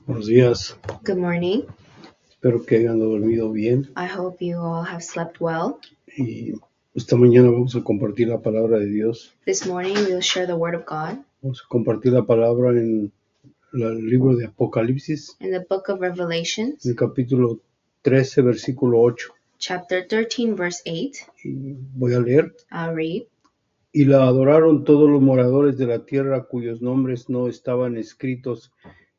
Buenos días, Good morning. espero que hayan dormido bien I hope you all have slept well. y esta mañana vamos a compartir la palabra de Dios. This morning we'll share the Word of God Vamos a compartir la palabra en el libro de Apocalipsis, in the book of Revelations, en el capítulo 13, versículo 8. chapter 13, verse 8. Y voy a leer. I'll read. Y la adoraron todos los moradores de la tierra cuyos nombres no estaban escritos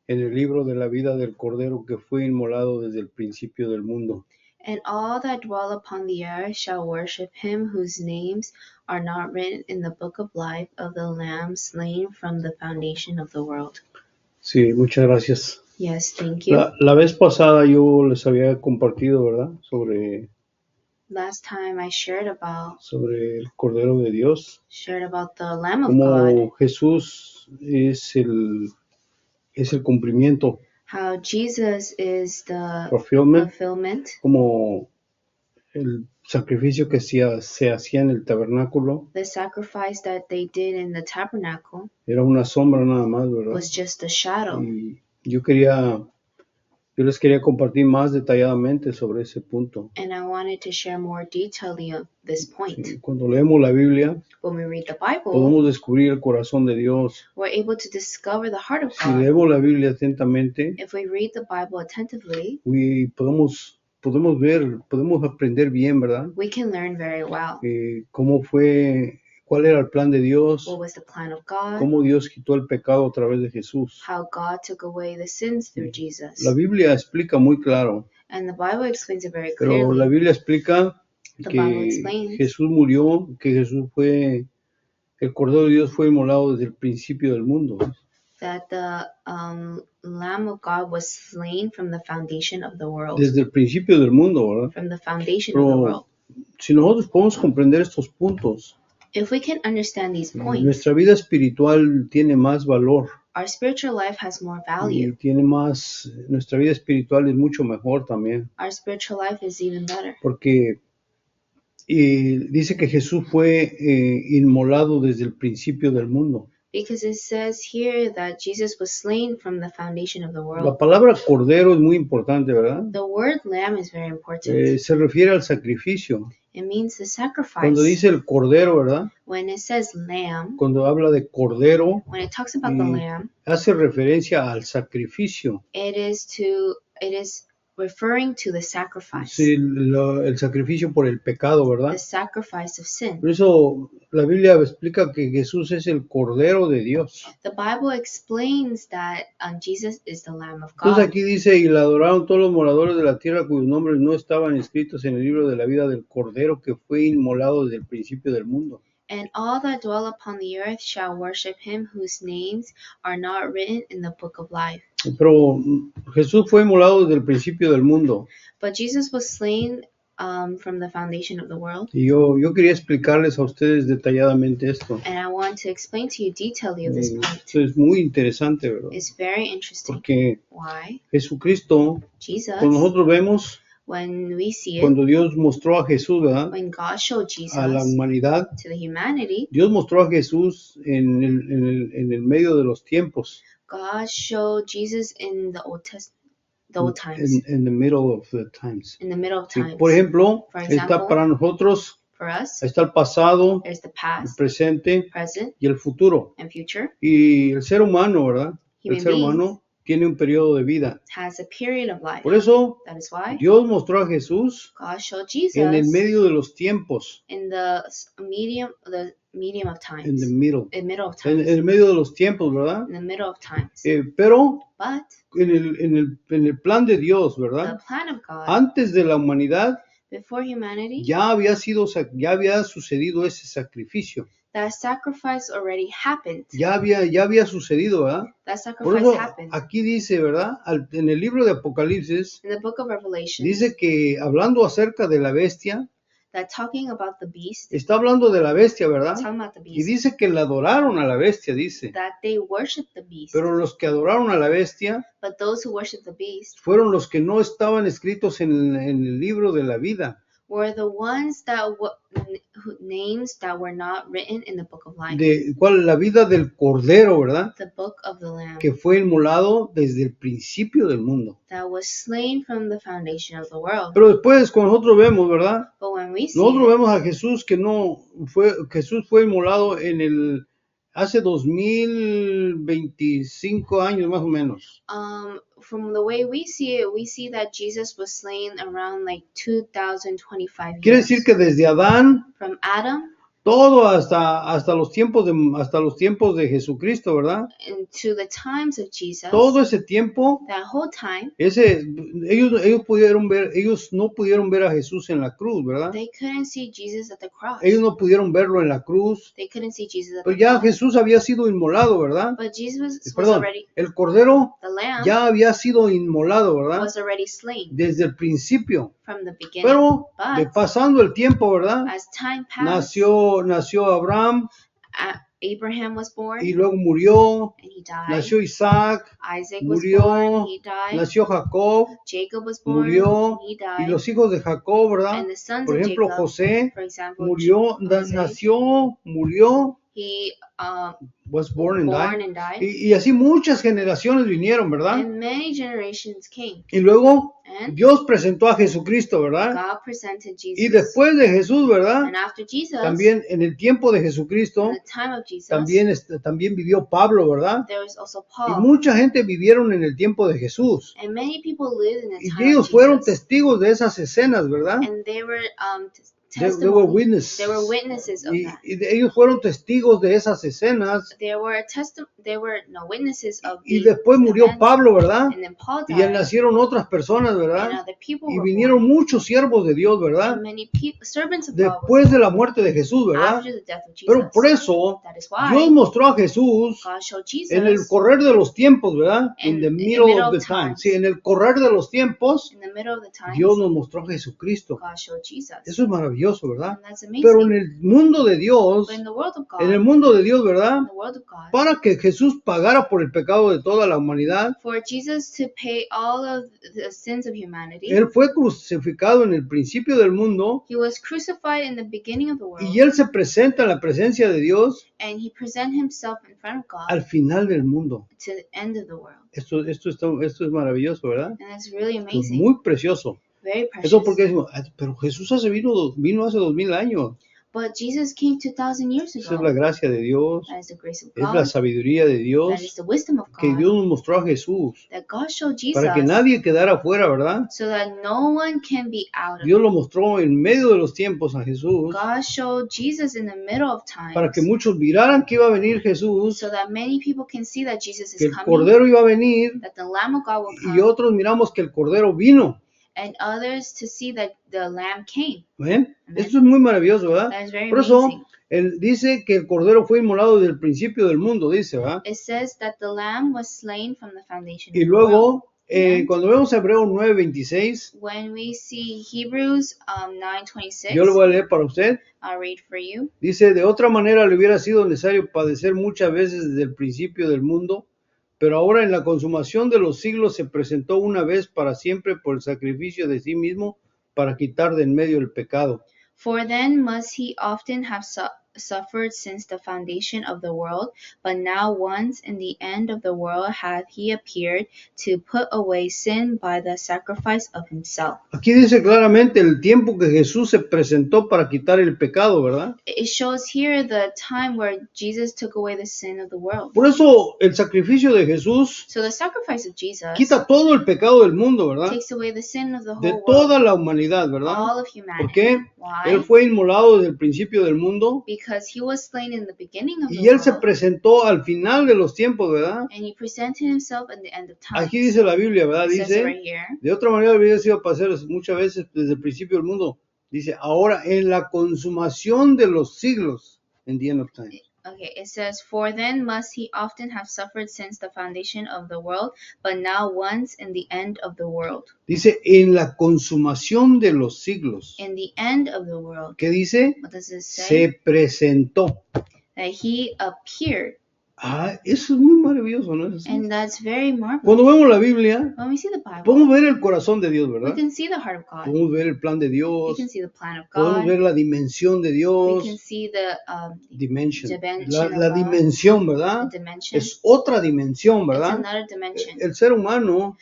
en el libro de la vida del Cordero que fue inmolado desde el principio del mundo. And all that dwell upon the earth shall worship him whose names are not written in the book of life of the Lamb slain from the foundation of the world. Sí, muchas gracias. Yes, thank you. La vez pasada yo les había compartido, ¿verdad? Sobre Last time I shared about el Cordero de Dios, the Lamb of God, como Jesús es el cumplimiento, how Jesus is the fulfillment, como el sacrificio que se hacía en el tabernáculo, the sacrifice that they did in the tabernacle era una sombra nada más, ¿verdad? was just a shadow. Y yo les quería compartir más detalladamente sobre ese punto. And I wanted to share more detailedly of this point. Sí, cuando leemos la Biblia, When we read the Bible, podemos descubrir el corazón de Dios. we're able to discover the heart of Si God. leemos la Biblia atentamente, If we read the Bible attentively, podemos aprender bien, ¿verdad? we can learn very well. Cuál era el plan de Dios, What was the plan of God? cómo Dios quitó el pecado a través de Jesús. How God took away the sins through Jesus. La Biblia explica muy claro, And the Bible explains it very pero clearly. la Biblia explica The Bible que explains Jesús murió, el Cordero de Dios fue inmolado desde el principio del mundo. that the Lamb of God was slain from the foundation of the world. Desde el principio del mundo, ¿verdad? From the foundation of the world. Si nosotros podemos comprender estos puntos, If we can understand these points, nuestra vida espiritual tiene más valor. our spiritual life has more value. Nuestra vida espiritual es mucho mejor también. Our spiritual life is even better. Porque dice que Jesús fue inmolado desde el principio del mundo. Because it says here that Jesus was slain from the foundation of the world. La palabra cordero es muy importante, ¿verdad? The word lamb is very important. Se refiere al sacrificio. It means the sacrifice. Cuando dice el cordero, ¿verdad? When it says lamb, Cuando habla de cordero, when it talks about the lamb, hace referencia al sacrificio. it is referring to the sacrifice. Sí, el sacrificio por el pecado, ¿verdad? The sacrifice of sin. Por eso la Biblia explica que Jesús es el Cordero de Dios. The Bible explains that Jesus is the Lamb of Entonces God. aquí dice, y la adoraron todos los moradores de la tierra cuyos nombres no estaban escritos en el libro de la vida del Cordero que fue inmolado desde el principio del mundo. And all that dwell upon the earth shall worship him whose names are not written in the book of life. Pero Jesús fue inmolado desde el principio del mundo. But Jesus was slain from the foundation of the world. Y yo quería explicarles a ustedes detalladamente esto. And I want to explain to you detailedly of this point. Esto es muy interesante, ¿verdad? It's very interesting. Porque Why? Jesucristo, Jesus, cuando nosotros vemos, when we see it, cuando Dios mostró a Jesús, ¿verdad? when God showed Jesus A la humanidad, to the humanity, Dios mostró a Jesús en el medio de los tiempos. God showed Jesus in the Old times. In the middle of the times. In the middle of Sí, times. por ejemplo, For example, está para nosotros, for us, está el pasado, there's the el past, presente present, y el futuro. and future. Y el ser humano, ¿verdad? El Human ser beings humano tiene un periodo de vida. has a period of life. Por eso, That is why Dios mostró a Jesús God showed Jesus en el medio de los tiempos. in the medium of times. In the middle. In middle of En times. el medio de los tiempos, ¿verdad? In the middle of times. Pero But en el plan de Dios, the ¿verdad? plan of God, Antes de la humanidad before humanity, ya había sucedido ese sacrificio. that sacrifice already happened. Ya había sucedido, ¿verdad? That Por sacrifice eso happened. aquí dice, ¿verdad? En el libro de Apocalipsis In the book of Revelation, dice que hablando acerca de la bestia, that talking about the beast, está hablando de la bestia, ¿verdad? talking about the Y beast, dice que la adoraron a la bestia, dice. that they worship the beast. Pero los que adoraron a la bestia But those who worship the beast fueron los que no estaban escritos en el libro de la vida. were the ones that names that were not written in the book of life, de cuál la vida del Cordero, ¿verdad? the book of the Lamb, Que fue inmolado desde el principio del mundo. that was slain from the foundation of the world. Pero después, cuando nosotros vemos, ¿verdad? But when we see Nosotros it, vemos a Jesús que no fue, Jesús fue inmolado hace 2025 años más o menos. from the way we see it, we see that Jesus was slain around like 2025 Quiere years. decir que desde Adán, From Adam todo hasta los tiempos de Jesucristo, ¿verdad? into the times of Jesus, Todo ese tiempo, that whole time, ellos no pudieron ver a Jesús en la cruz, ¿verdad? they couldn't see Jesus at the cross. Ellos no pudieron verlo en la cruz. They couldn't see Jesus at Pero the ya cross. Jesús había sido inmolado, ¿verdad? But Jesus was Perdón, already, el Cordero the Lamb ya había sido inmolado, ¿verdad? was already slain Desde el principio. from the beginning. Pero But pasando el tiempo, ¿verdad? as time passed, Nació Abraham Abraham was born y luego murió. and he died. Nació Isaac, Isaac was murió. born, he died. Nació Jacob, Jacob was born, murió. and he Y died. los hijos de Jacob, ¿verdad? And the sons Por of ejemplo, Jacob, José for example, murió, Jose, nació, murió, he was born and born died. and died. Y así muchas generaciones vinieron, ¿verdad? And many generations came. Y luego And Dios presentó a Jesucristo, ¿verdad? God presented Jesus. Y después de Jesús, ¿verdad? And after Jesus, También en el tiempo de Jesucristo, in the time of Jesus, también vivió Pablo, ¿verdad? there was also Y Paul. mucha gente vivieron en el tiempo de Jesús. And many people lived in the Y time ellos of fueron Jesus. testigos de esas escenas, ¿verdad? And they were They were testimony. witnesses. They were witnesses of that. Ellos fueron testigos de esas escenas. They were witnesses of Y the después murió events. Pablo, ¿verdad? And then Paul Y ya died. nacieron otras personas, And ¿verdad? other people Y were vinieron born. muchos siervos de Dios, ¿verdad? And many servants of God Después de la muerte de Jesús, ¿verdad? after the death of Jesus. Pero por eso That is why Dios mostró a Jesús God showed Jesus en el correr de los tiempos, ¿verdad? In the middle of the time. times. Sí, en el correr de los tiempos, in the middle of the times. Dios nos mostró a Jesucristo. God showed Jesus. Eso es maravilloso, ¿verdad? And that's amazing. Pero en el mundo de Dios, But in the world of God, en el mundo de Dios, ¿verdad? in the world of God, Para que Jesús pagara por el pecado de toda la humanidad, for Jesus to pay all of the sins of humanity, Él fue crucificado en el principio del mundo he was crucified in the beginning of the world, y Él se presenta en la presencia de Dios and he presented himself in front of God al final del mundo. to the end of the world. Esto es maravilloso, ¿verdad? And it's really Esto es amazing, muy precioso. very precious. Eso porque decimos, "Ah, pero Jesús vino hace 2000 años. But Jesus came 2,000 years Esa es ago. la gracia de Dios, That is the grace of es la God. sabiduría de That is Dios the wisdom of que God. Dios nos mostró a Jesús That God showed para que Jesus nadie quedara fuera, ¿verdad? so that no one can be out of Dios it. lo mostró en medio de los tiempos a Jesús God showed Jesus in the middle of para que times muchos miraran que iba a venir Jesús, so that many people can see that Jesus que is el coming, Cordero iba a venir that the Lamb of God will y come, otros miramos que el Cordero vino. and others to see that the Lamb came. ¿Ven? Amen. Esto es muy maravilloso, ¿verdad? That is very Por eso, amazing. él dice que el Cordero fue inmolado desde el principio del mundo, dice, ¿verdad? It says that the Lamb was slain from the foundation Y of the world. luego, Amen. cuando vemos Hebreos 9:26, When we see Hebrews 9:26, yo lo voy a leer para usted. I'll read for you. Dice, de otra manera le hubiera sido necesario padecer muchas veces desde el principio del mundo, pero ahora en la consumación de los siglos se presentó una vez para siempre por el sacrificio de sí mismo para quitar de en medio el pecado. For then must he often have suffered since the foundation of the world, but now once in the end of the world hath he appeared to put away sin by the sacrifice of himself. Aquí dice claramente el tiempo que Jesús se presentó para quitar el pecado, ¿verdad? It shows here the time where Jesus took away the sin of the world. Por eso el sacrificio de Jesús So the sacrifice of Jesus quita todo el pecado del mundo, ¿verdad? takes away the sin of the De whole toda world, la humanidad, ¿verdad? all of ¿Por humanity. qué? Why? Él fue inmolado desde el principio del mundo Because he was slain in the beginning of the y Él se world, presentó al final de los tiempos, ¿verdad? and he presented himself in the end of time. Aquí dice la Biblia, ¿verdad? It says it Dice, right here. de otra manera habría sido pasar muchas veces desde el principio del mundo. Dice, ahora en la consumación de los siglos, en the end of time. Okay, it says, for then must he often have suffered since the foundation of the world, but now once in the end of the world. Dice, en la consumación de los siglos. In the end of the world. ¿Qué dice? What does it say? Se presentó. That he appeared. Eso es muy maravilloso, ¿no es así? And that's very marvelous. Cuando vemos la Biblia, When we see the Bible, podemos ver el corazón de Dios, we ¿verdad? can see the heart of God. Podemos ver el plan de We Dios, can see the plan of podemos God. ver la dimensión de We can Dios, see the dimension. dimension La of God, dimensión, ¿verdad? the dimension. Es otra dimensión, It's ¿verdad? another dimension. El ser humano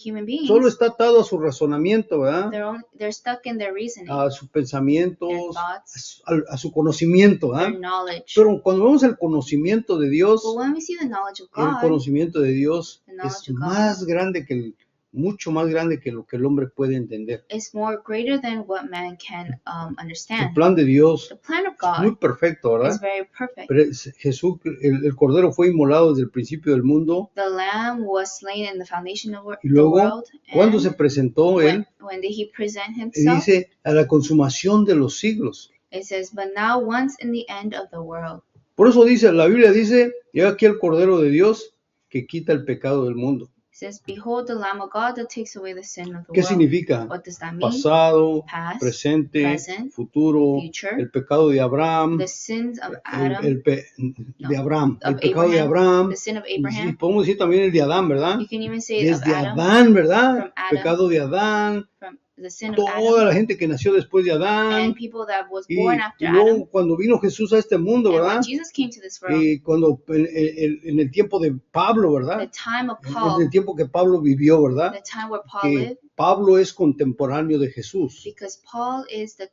Human beings, solo está atado a su razonamiento, ¿verdad? they're stuck in their reasoning, A sus their pensamientos, thoughts, a su conocimiento, ¿verdad? their knowledge. Pero cuando vemos el conocimiento de Dios, But when we see the knowledge of el God, conocimiento de Dios the knowledge es of God más grande que mucho más grande que lo que el hombre puede entender. is more greater than what man can El understand. plan de Dios The plan of es muy God perfecto, ¿verdad? is very perfect. Pero Jesús, el Cordero fue inmolado desde el principio del mundo. The Lamb was slain in the foundation of Y the luego, world. cuando And se presentó Él, when did he present himself? dice a la consumación de los siglos. It says, but now once in the end of the world. Por eso dice, la Biblia dice, he aquí el Cordero de Dios que quita el pecado del mundo. It says, behold the Lamb of God that takes away the sin of the ¿Qué world. significa? What does that mean? Pasado, Past, presente, present, futuro, future, el pecado de Abraham, the sins of Adam, de Abraham, of el pecado de Abraham, the sin of y Abraham. podemos decir también el de Adán, ¿verdad? You can even say of Desde Adam, Adán, ¿verdad? from Adam, Pecado de Adán, from the sin of toda Adam, la gente que nació después de Adán, and people that was y born after luego Adam. cuando vino Jesús a este mundo, And ¿verdad? when Jesus came to this world, Cuando en el tiempo de Pablo, the ¿verdad? time of En Paul, el tiempo que Pablo vivió, ¿verdad? the time where Paul Que lived, Pablo es contemporáneo de Jesús. because Paul is the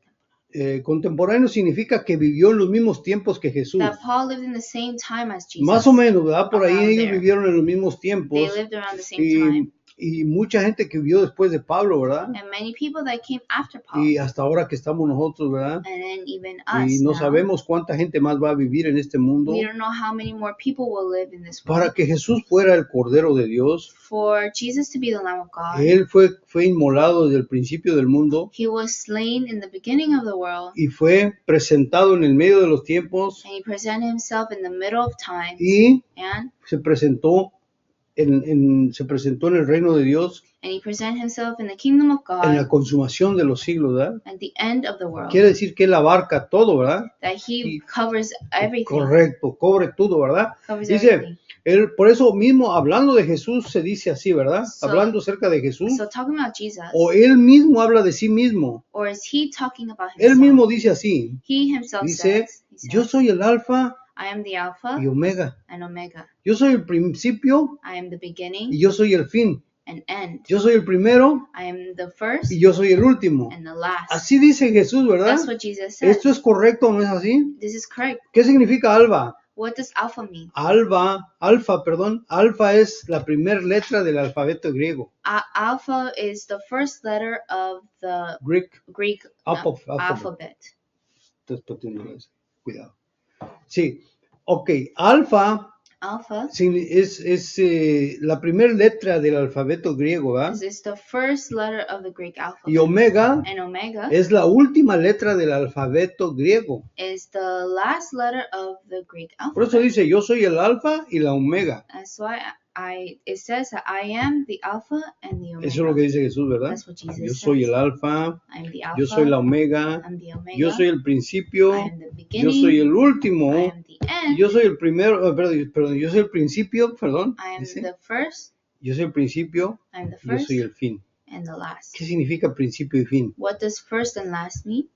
Contemporáneo significa que vivió en los mismos tiempos que Jesús. that Paul lived in the same time as Jesus. Más o menos, ¿verdad? Por ahí Around ellos there. vivieron en los mismos They tiempos. lived around the same time. Y mucha gente que vivió después de Pablo, ¿verdad? And many people that came after Paul. Y hasta ahora que estamos nosotros, ¿verdad? And then even Y us no now. sabemos cuánta gente más va a vivir en este mundo. We don't know how many more people will live in this Para world. que Jesús fuera el Cordero de Dios, For Jesus to be the Lamb of God, Él fue inmolado desde el principio del mundo he was slain in the beginning of the world, y fue presentado en el medio de los tiempos and he presented himself in the middle of time, y and se presentó se presentó en el reino de Dios he presented himself in the kingdom of en la God consumación de los siglos, ¿verdad? at the end of the world. Quiere decir que Él abarca todo, ¿verdad? That he covers everything. Correcto, cubre todo, ¿verdad? Covers Dice, everything. por eso mismo, hablando de Jesús, se dice así, ¿verdad? Hablando acerca de Jesús, So talking about Jesus, o Él mismo habla de sí mismo. or is he talking about Él himself? mismo dice así, He himself dice, says, yo soy el alfa I am the Alpha y omega. and Omega. Yo soy el principio I am the y beginning yo soy el fin. and end. Yo soy el primero I am the first y yo soy el último. and the last. Así dice Jesús, ¿verdad? That's what Jesus says. ¿Esto es correcto o no es así? This is correct. ¿Qué significa alfa? What does Alpha mean? Alfa es la primera letra del alfabeto griego. Alpha is the first letter of the Greek alphabet. Cuidado. Sí, ok, alfa Alpha es la primera letra del alfabeto griego, ¿verdad? is the first letter of the Greek Y alphabet. omega And Omega es la última letra del alfabeto griego. is the last letter of the Greek Por eso alphabet. dice, yo soy el alfa y la omega. That's why it says that I am the Alpha and the Omega. Eso es lo que dice Jesús, ¿verdad? That's what Jesus Yo soy says. el alfa, I am the Alpha. yo soy la omega, I'm the Omega. yo soy el principio, I am the yo beginning. soy el I último, am the y end. yo soy el primero, perdón, yo soy el principio, perdón, I am dice, the first. yo soy el principio, I am the y yo first soy el fin. and the last. ¿Qué significa principio y fin? What does first and last mean?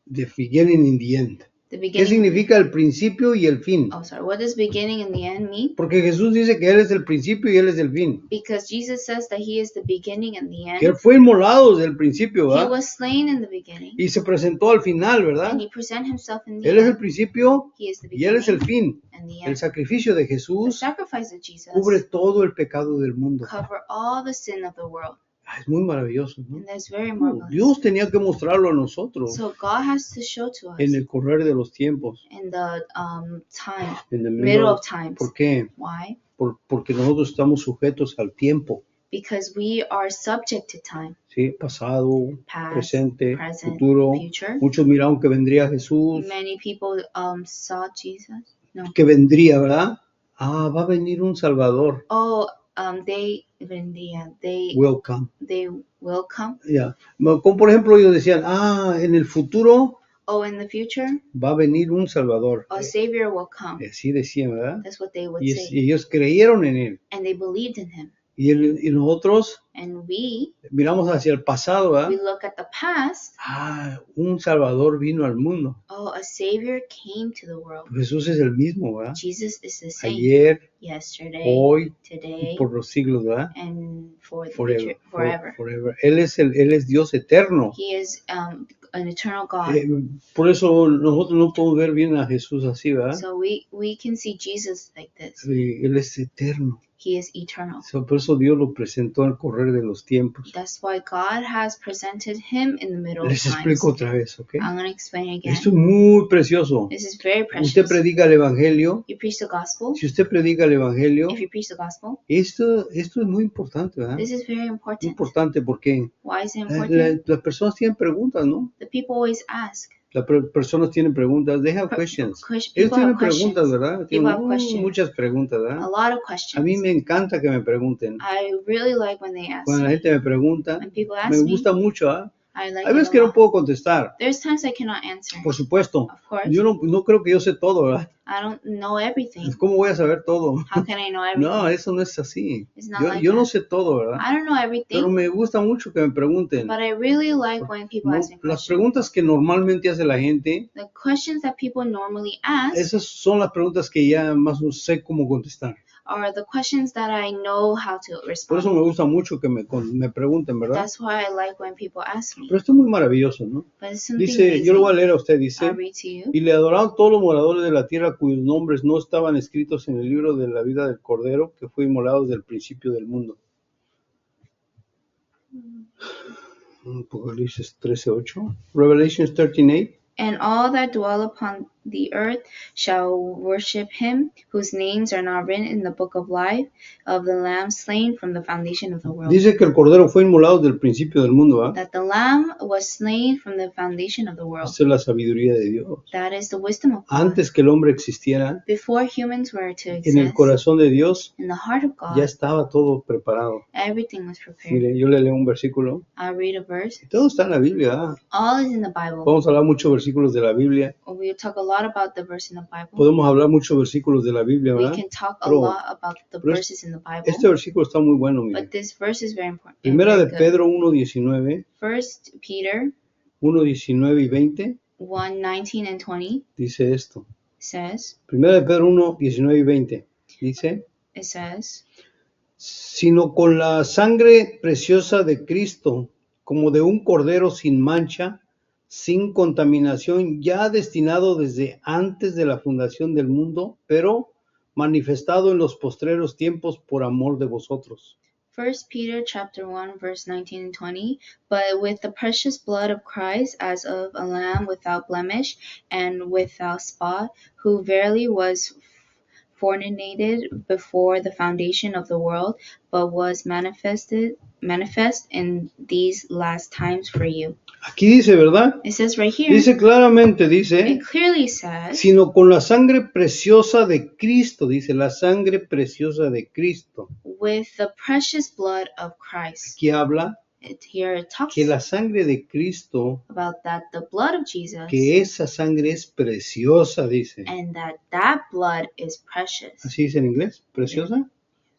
The beginning and the end. The ¿Qué beginning. significa el principio y el fin? Oh, sorry. What does beginning and the end mean? Porque Jesús dice que Él es el principio y Él es el fin. Because Jesus says that he is the beginning and the Que Él end. fue inmolado desde el principio, He ¿verdad? was slain in the beginning, Y se presentó al final, ¿verdad? and he presented himself in the Él es el end. principio He is the y Él es el beginning fin. and the El end. sacrificio de The Jesús sacrifice of Jesus cubre todo el pecado del mundo. cover all the sin of the world, Es muy maravilloso, ¿no? and that's very marvelous. Dios tenía que mostrarlo a nosotros So God has to show to us en el correr de los tiempos. in the time, En el middle of times. ¿Por qué? Why? Porque nosotros estamos sujetos al tiempo, Because we are subject to time, ¿sí? Pasado, past, presente, present, futuro. future. Muchos miraron que vendría Jesús, Many people saw Jesus. No. que vendría, ¿verdad? Va a venir un Salvador. Oh, they Welcome. will come. Ya. Como por ejemplo ellos decían, en el futuro oh, in the future, va a venir un Salvador. a Savior will come. Así decían, ¿verdad? That's what they would Y say. ellos creyeron en él. And they believed in him. Y nosotros And we miramos hacia el pasado, ¿verdad? look at the past. Un Salvador vino al mundo. Oh, a Savior came to the world. Jesús es el mismo, ¿verdad? Jesus is the same. Ayer, Yesterday, hoy, today, y por los siglos, ¿verdad? and for the Forever, future, forever. forever. Él es Dios eterno. He is an eternal God. Por eso nosotros no podemos ver bien a Jesús así, ¿verdad? So we can see Jesus like this. Él es eterno. He is eternal. Por eso Dios lo presentó al correr de los tiempos. That's why God has presented him in the middle of Les times. explico otra vez, ¿ok? I'm going to explain again. Esto es muy precioso. This is very precious. Usted predica el Evangelio. You preach the gospel. Si usted predica el Evangelio, If you preach the gospel, esto es muy importante, ¿verdad? this is very Muy important. importante porque Why is it important? las personas tienen preguntas, ¿no? The people always ask. Las personas tienen preguntas. They have questions. Ellos People tienen have questions. preguntas, ¿verdad? People Tienen have questions. muchas preguntas, A ¿verdad? lot of A mí questions. me encanta que me pregunten. I really like when they ask. Cuando la gente me pregunta, When people me ask me, gusta mucho, ¿ah? I like Hay veces it que a no lot. puedo contestar, There's times I cannot answer. por supuesto. Of course. Yo no creo que yo sé todo, ¿verdad? I don't know everything. ¿Cómo voy a saber todo? How can I know No, everything? eso no es así. It's not Yo, like yo no that. sé todo, ¿verdad? I don't know Pero everything, me gusta mucho que me pregunten. but I really like when people No, ask me las questions. preguntas que normalmente hace la gente, The questions that people normally ask esas son las preguntas que ya más no sé cómo contestar. are the questions that I know how to Por eso respond. me gusta mucho que me pregunten, ¿verdad? That's why I like when people ask me. Pero esto es muy maravilloso, ¿no? But it's something Dice, yo lo voy a amazing. leer a usted, I'll dice, read to you. y le adoraron todos los moradores de la tierra cuyos nombres no estaban escritos en el libro de la vida del Cordero, que fue inmolado desde el principio del mundo. Apocalipsis 13:8. Revelations 13:8. And all that dwell upon the earth shall worship him, whose names are not written in the book of life of the Lamb slain from the foundation of the world. Dice que el Cordero fue inmolado desde el principio del mundo, ¿ah? That the Lamb was slain from the foundation of the world. Esa es la sabiduría de Dios. That is the wisdom of God. Antes que el hombre existiera, Before humans were to en el exist, corazón de Dios in the heart of ya God, estaba todo preparado. everything was prepared. Mire, yo le leo un versículo. I'll read a verse. Todo está en la Biblia, ¿ah? All is in the Bible. Vamos a hablar muchos versículos de la Biblia. We'll talk a lot about the verse in the Bible. Podemos hablar muchos versículos de la Biblia, We ¿verdad? can talk a Pero- lot about the pero verses in the Bible. Este versículo está muy bueno, mire. But this verse is very important. Primera de very good. Pedro 1:19, First Peter 1:19 y 20 1:19 and 20 dice esto. says, Primera de Pedro 1:19 y 20 dice, it says, sino con la sangre preciosa de Cristo, como de un cordero sin mancha, sin contaminación, ya destinado desde antes de la fundación del mundo, pero manifestado en los postreros tiempos por amor de vosotros. First Peter chapter 1 verse 19 and 20, but with the precious blood of Christ as of a lamb without blemish and without spot, who verily was foreknown before the foundation of the world, but was manifest in these last times for you. Aquí dice, ¿verdad? It says right here, Dice claramente, dice, it clearly says, sino con la sangre preciosa de Cristo, dice, la sangre preciosa de Cristo. with the precious blood of Christ. Aquí habla Here it talks que la sangre de Cristo, about that the blood of Jesus, que esa sangre es preciosa, dice. and that blood is precious. ¿Así dice en inglés? ¿Preciosa?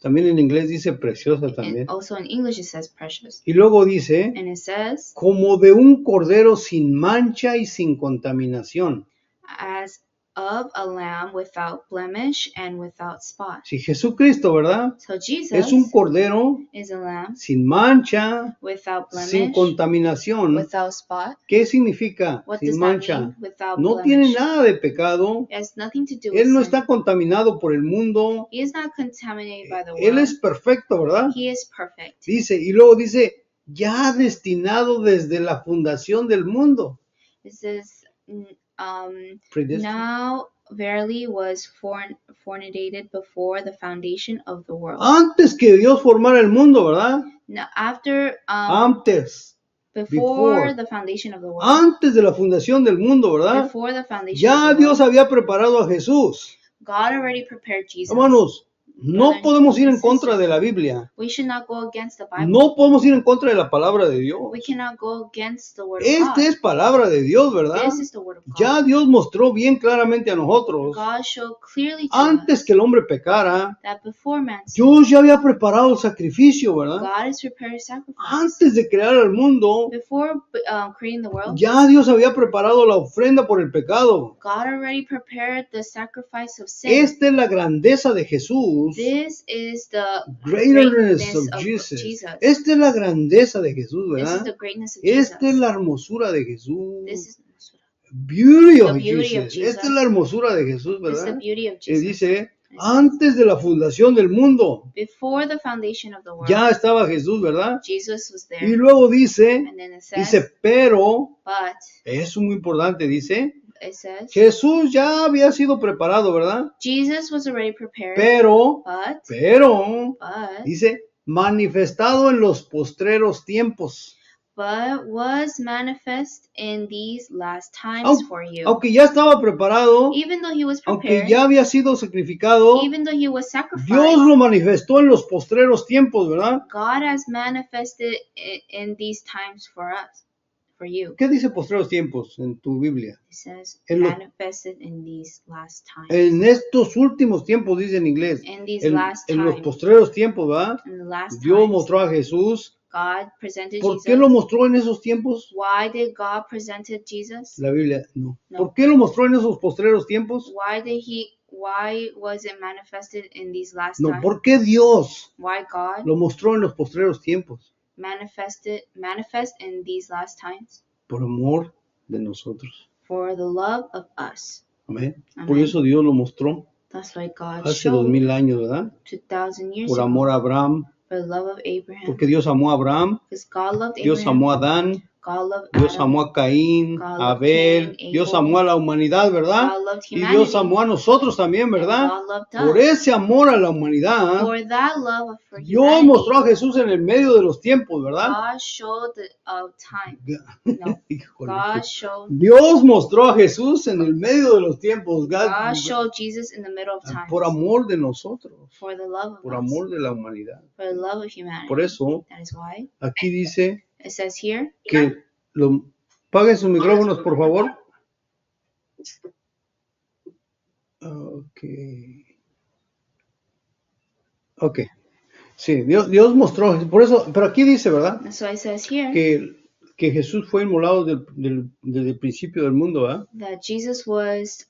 También en inglés dice preciosa And también. also in English it says precious. Y luego dice, And it says, como de un cordero sin mancha y sin contaminación. as of a lamb without blemish and without spot. Si Jesucristo, ¿verdad? So Jesus Es un cordero is a lamb sin mancha, without sin blemish, contaminación. without spot. ¿Qué significa What sin does that mancha? mean? Without No blemish. tiene nada de pecado. It has nothing to do with Él no sin. está contaminado por el mundo. He is not contaminated by the Él world. es perfecto, ¿verdad? He is perfect. Dice, y luego dice, ya destinado desde la fundación del mundo. It says, Predestinado. now verily was foreknown before the foundation of the world. Antes que Dios formara el mundo, ¿verdad? Now, after, Antes. before the foundation of the world, Antes de la fundación del mundo, ¿verdad? before the foundation Ya of the Dios world, había preparado a Jesús. God already prepared Jesus. Hermanos, No brothers podemos ir and en contra de sisters, la Biblia. we should not go against the Bible. No podemos ir en contra de la palabra de Dios. We cannot go against the word of God. Esta es palabra de Dios, ¿verdad? This is the word of God. Ya Dios mostró bien claramente a nosotros, God showed clearly to antes us que el hombre pecara, that before man sinned, Dios ya había preparado el sacrificio, ¿verdad? God has prepared a sacrifice. Antes de crear el mundo, Before creating the world, ya Dios había preparado la ofrenda por el pecado. God already prepared the sacrifice of sin. Esta es la grandeza de Jesús. This is the Greatness greatness of of Jesus. Jesus. Esta es la grandeza de Jesús, This is ¿verdad? the greatness of Jesus. Esta es la hermosura de This Jesús. is Beauty the of beauty of Jesus. Jesus. Esta es la hermosura de Jesús, This is the ¿verdad? beauty of Que Jesus. dice, antes de la fundación del mundo, Before the foundation of the world, ya estaba Jesús, ¿verdad? Jesus was there. Y luego dice, And then it says, pero, but eso es muy importante, dice, it says, Jesús ya había sido preparado, ¿verdad? Jesus was already prepared, Pero, but dice, manifestado en los postreros tiempos. was manifest in these last times for you. Aunque ya estaba preparado, Even though he was aunque prepared, ya había sido sacrificado, even though he was sacrificed, Dios lo manifestó en los postreros tiempos, ¿verdad? God has manifested in these times for us, for you. ¿Qué dice postreros tiempos en tu Biblia? It says En los- manifested in these last times. En estos últimos tiempos, dice en inglés. In these last En los times. postreros tiempos, ¿verdad? In the last Dios times, mostró a Jesús. God presented ¿Por Jesus. qué lo mostró en esos tiempos? Why did God presented Jesus? La Biblia, no. No. ¿Por qué lo mostró en esos postreros tiempos? Why was it manifested in these last No, times? ¿por qué Dios Why God lo mostró en los postreros tiempos? manifest in these last times? Por amor de nosotros. For the love of us. Amén. Amén. Por eso Dios lo mostró That's why God hace showed 2000 años, ¿verdad? 2,000 years Por ago. amor a Abraham. For the love of Abraham. Porque Dios amó a Abraham. Because God loved Dios Abraham. amó a Adán. God loved Dios Adam. amó a Caín, God a loved Abel, Cain, Dios Abel. amó a la humanidad, ¿verdad? God loved Y humanity. Dios amó a nosotros también, ¿verdad? And God loved us. Por ese amor a la humanidad, For that love for Dios humanity, mostró a Jesús en el medio de los tiempos, ¿verdad? God showed the time. No. Híjole. God showed Dios mostró a Jesús en el medio de los tiempos, God showed Jesus in the middle of time. por amor de nosotros, For the love of por us. amor de la humanidad. For the love of humanity. Por eso, That is why aquí dice it says here que paguen sus micrófonos, por favor. Ok. Sí, Dios mostró, por eso, pero aquí dice, ¿verdad? that's why it says here Que Jesús fue inmolado desde el principio del mundo, ¿verdad? that Jesus was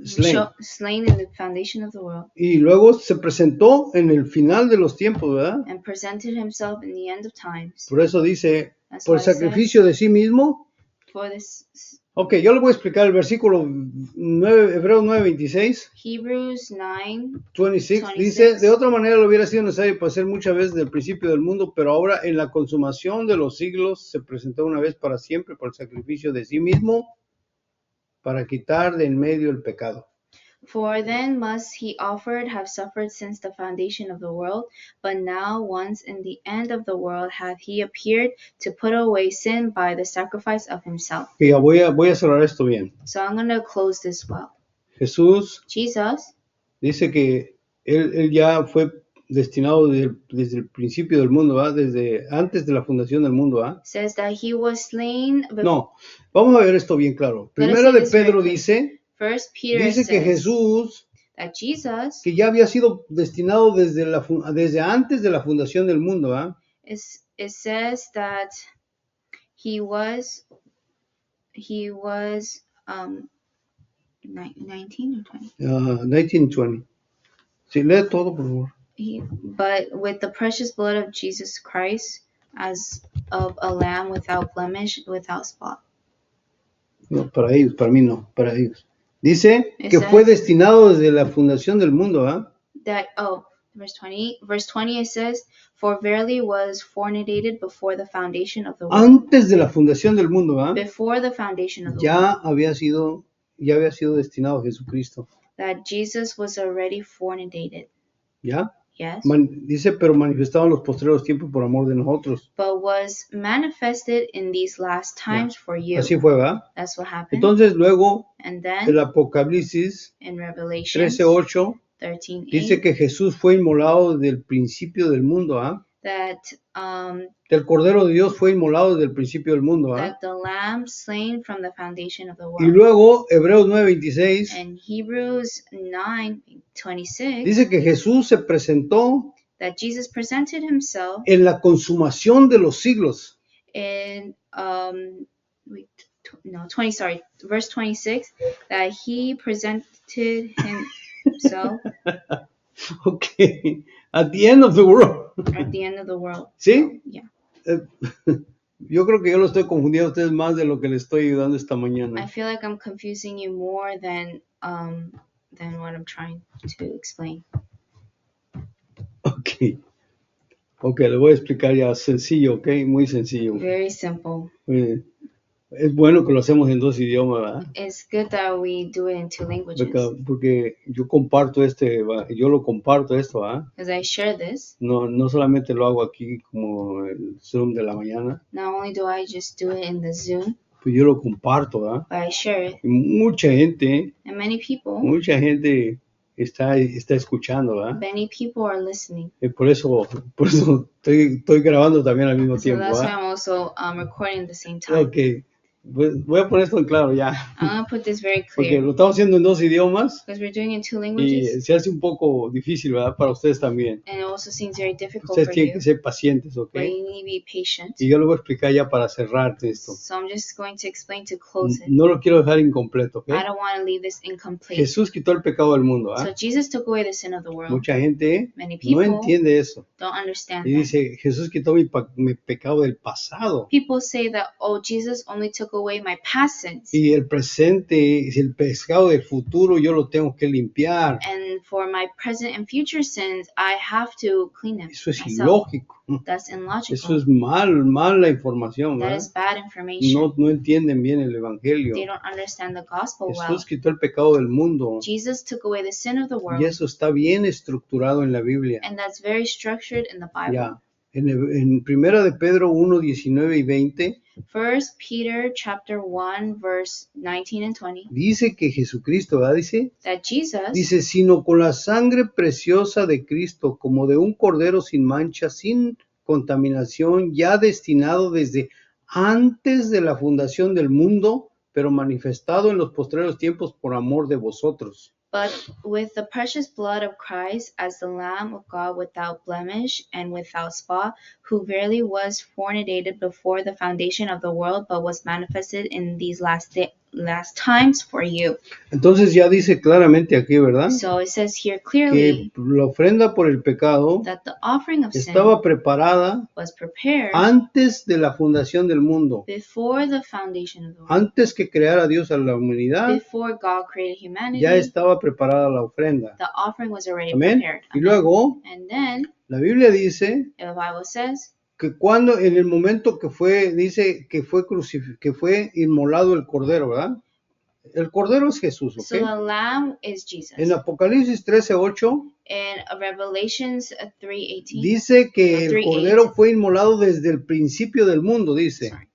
Slain. slain in the foundation of the world Y luego se presentó en el final de los tiempos, ¿verdad? and presented himself in the end of times. Por eso dice, That's por why el it sacrificio de sí mismo. For this Ok, yo le voy a explicar el versículo 9, Hebreos 9:26. Hebrews 9 26 26. dice, de otra manera lo hubiera sido necesario padecer muchas veces desde el principio del mundo, pero ahora en la consumación de los siglos se presentó una vez para siempre por el sacrificio de sí mismo para quitar de en medio el pecado. For then must he offered have suffered since the foundation of the world, but now once in the end of the world hath he appeared to put away sin by the sacrifice of himself. Que ya voy a cerrar esto bien. So I'm going to close this well. Jesús Jesus dice que él ya fue destinado desde el principio del mundo, ¿verdad? Desde antes de la fundación del mundo, ¿verdad? says that he was slain before. No, vamos a ver esto bien claro. Let us Primera see de this very Pedro clear. dice First Peter que says Jesús, that Jesus que ya había sido destinado desde antes de la fundación del mundo, ¿verdad? it says that he was 19 or 20. 1920. Sí, lee todo, por favor. But with the precious blood of Jesus Christ, as of a lamb without blemish, without spot. No, para ellos, para mí no, para ellos. Dice que Exacto. fue destinado desde la fundación del mundo, ¿verdad? Verse 20 it says, for verily was fornicated before the foundation of the world. Antes de la fundación del mundo, ¿verdad? Before the foundation of the world. Ya había sido destinado a Jesucristo. That Jesus was already fornicated. ¿Ya? Yes. Dice, pero manifestado en los postreros tiempos por amor de nosotros. But was manifested in these last times for you. Así fue, ¿verdad? That's what happened. Entonces luego And then el Apocalipsis in Revelation 13:8 Dice 13:8, que Jesús fue inmolado desde el principio del mundo, that El Cordero de Dios fue inmolado desde el principio del mundo, that the lamb slain from the foundation of the Y world. luego Hebreos 9:26 And Hebrews 9:26, dice que Jesús se presentó that Jesus presented himself en la consumación de los siglos. in verse 26, that he presented himself Okay, at the end of the world. at the end of the world. ¿Sí? Yeah. Yo creo que yo lo estoy confundiendo a ustedes más de lo que les estoy ayudando esta I mañana. feel like I'm confusing you more than what I'm trying to explain. Ok, le voy a explicar ya sencillo, ok, muy sencillo. Very simple. Es bueno que lo hacemos en dos idiomas, ¿verdad? It's good that we do it in two languages, Porque yo yo lo comparto esto, ¿verdad? because I share this. No solamente lo hago aquí como el Zoom de la mañana, Not only do I just do it in the Zoom, pues yo lo comparto, ¿verdad? but I share it. Y mucha gente And many people está escuchando, ¿verdad? are listening. Y por eso estoy grabando también al mismo So tiempo, that's why ¿verdad? I'm also recording at the same time. Ok, pues voy a poner esto en claro ya, I'm going to put this very porque clear, lo estamos haciendo en dos idiomas because we're doing it in two y languages, se hace un poco difícil, ¿verdad? Para ustedes también. and it also seems very difficult Ustedes for tienen you, que ser pacientes, ¿ok? but you need to be patient. Y yo lo voy a explicar ya para cerrar esto. So I'm just going to explain to close it. No lo quiero dejar incompleto, ¿ok? I don't want to leave this incomplete. Jesús quitó el pecado del mundo, So ¿ah? Jesus took away the sin of the world. Mucha gente Many no people entiende eso. don't understand Y that. dice, Jesús quitó mi pecado del pasado. People say that, oh, Jesus only took away my past sins, Y el presente, el pecado del futuro, yo lo tengo que limpiar. and for my present and future sins, I have to clean them Eso es myself. ilógico. That's Eso illogical. es mala información, That ¿verdad? is bad information. No entienden bien el Evangelio. They don't understand the gospel well. Jesús quitó el pecado del mundo. Jesus took away the sin of the Y world, eso está bien estructurado en la Biblia. and that's very structured in the Bible. Ya. En Primera de Pedro 1, 19 y 20 First Peter chapter 1 verse 19 and 20, dice que Jesucristo, ¿verdad? that Jesus, Dice, sino con la sangre preciosa de Cristo, como de un cordero sin mancha, sin contaminación, ya destinado desde antes de la fundación del mundo, pero manifestado en los postreros tiempos por amor de vosotros. but with the precious blood of Christ as the Lamb of God without blemish and without spot, who verily was foreknown before the foundation of the world, but was manifested in these last times for you. Entonces ya dice claramente aquí, ¿verdad? So it says here Que clearly la ofrenda por el pecado that the offering of sin estaba preparada was prepared antes de la fundación del mundo, before the foundation of the world. antes que creara Dios a la humanidad, Before God created humanity, ya estaba preparada la ofrenda. the offering was already Amén. prepared. Y Amen. luego And then la Biblia dice the Bible says que cuando en el momento que fue, dice que fue inmolado el cordero, ¿verdad? El cordero es Jesús, so ¿ok? the Lamb is Jesus. En Apocalipsis 13:8 In Revelations 3:18, dice que el 3:8. cordero fue inmolado desde el principio del mundo, dice. sorry,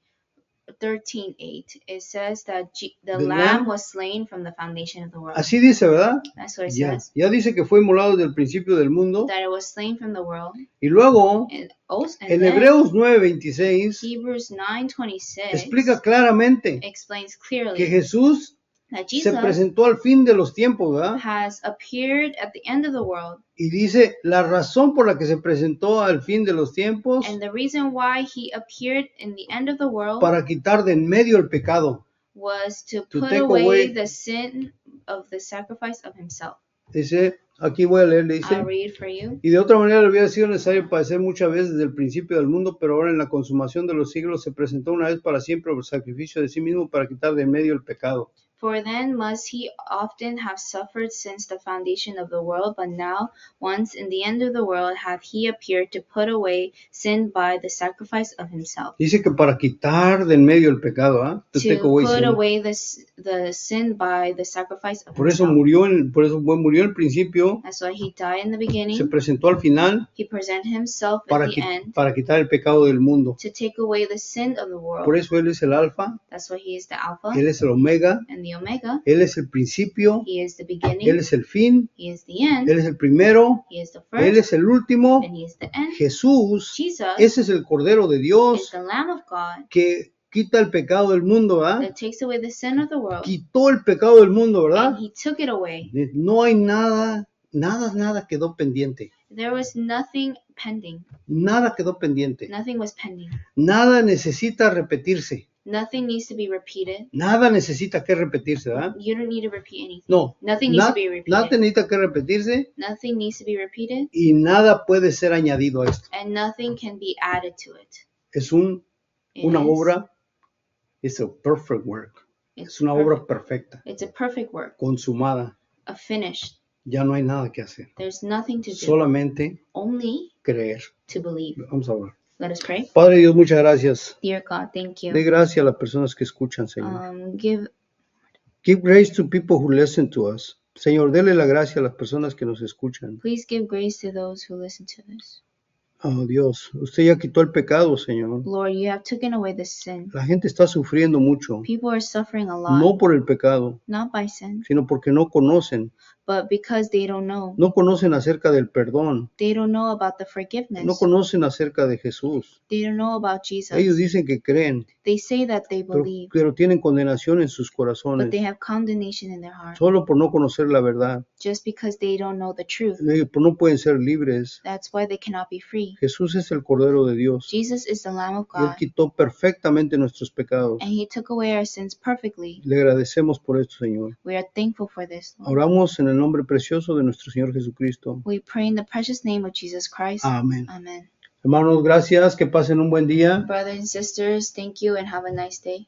13:8, it says that the The Lamb Lamb. was slain from the foundation of the world. Así dice, ¿verdad? That's what it Ya says. dice que fue inmolado desde el principio del mundo. That it was slain from the world. Y luego, And also, and en then Hebreos 9:26, Hebrews 9:26 explica claramente explains que clearly Jesús that se Jesus presentó al fin de los tiempos, ¿verdad? has appeared at the end of the world, Y dice, la razón por la que se presentó al fin de los tiempos, and the reason why he appeared in the end of the world para quitar de en medio el pecado. was to to put take away away- the sin of the sacrifice of himself. Dice, aquí voy a leer, le dice, I'll read for you. y de otra manera le hubiera sido necesario padecer muchas veces desde el principio del mundo, pero ahora en la consumación de los siglos se presentó una vez para siempre por sacrificio de sí mismo para quitar de en medio el pecado. For then must he often have suffered since the foundation of the world, but now, once in the end of the world, hath he appeared to put away sin by the sacrifice of himself. Dice que para quitar de en medio el pecado, ¿ah? To take To away put sin. away the sin by the sacrifice of Por eso himself. murió al principio, That's why he died in the se beginning. presentó al final He presented himself at para, the end para quitar el pecado del mundo. to take away the sin of the Por world. eso Él es el alfa, That's why he is the Alpha Él es el omega, and the Omega. Él es el principio, He is the Él beginning. es el fin, He is the end. Él es el primero, He is the Él first. es el último. And He is the end. Jesús, Jesus ese es el Cordero de is Dios the Lamb of God que quita el pecado del mundo, ¿verdad? that takes away the sin of the world. Quitó el pecado del mundo, ¿verdad? And He took it away. No hay nada quedó pendiente. There was nothing pending. Nada quedó pendiente. Nothing was pending. Nada necesita repetirse. Nothing needs to be repeated. Nada necesita que repetirse, ¿verdad? You don't need to repeat anything. No. Nothing needs to be repeated. Nada necesita que repetirse Nothing needs to be repeated. y nada puede ser añadido a esto. And nothing can be added to it. Es It una is- obra, es a perfect work. it's Es una perfect. obra perfecta, It's a perfect work, consumada. a finished. Ya no hay nada que hacer. There's nothing to do. Solamente Only creer. to believe. Vamos a orar. Let us pray. Padre Dios, muchas gracias. Dear God, thank De you. gracia a las personas que escuchan, Señor. Give Give grace to people who listen to us. Señor, dele la gracia a las personas que nos escuchan. Please give grace to those who listen to this. Oh Dios, usted ya quitó el pecado, Señor. Lord, you have taken away the sin. La gente está sufriendo mucho, People are suffering a lot, no por el pecado, not by sin, sino porque no conocen. but because they don't know. No conocen acerca del perdón. They don't know about the forgiveness. No conocen acerca de Jesús. They don't know about Jesus. Ellos dicen que creen, They say that they believe, pero tienen condenación en sus but corazones, they have condemnation in their heart solo por no conocer la verdad. just because they don't know the truth. No pueden ser libres. That's why they cannot be free. Jesús es el Cordero de Dios. Jesus is the Lamb of Y Él God, quitó perfectamente nuestros pecados. and He took away our sins perfectly. Le agradecemos por esto, Señor. We are thankful for this, Lord. Oramos en el nombre precioso de nuestro Señor Jesucristo. We pray in the precious name of Jesus Christ. Amén. Amen. Hermanos, gracias. Que pasen un buen día. Brothers and sisters, thank you and have a nice day.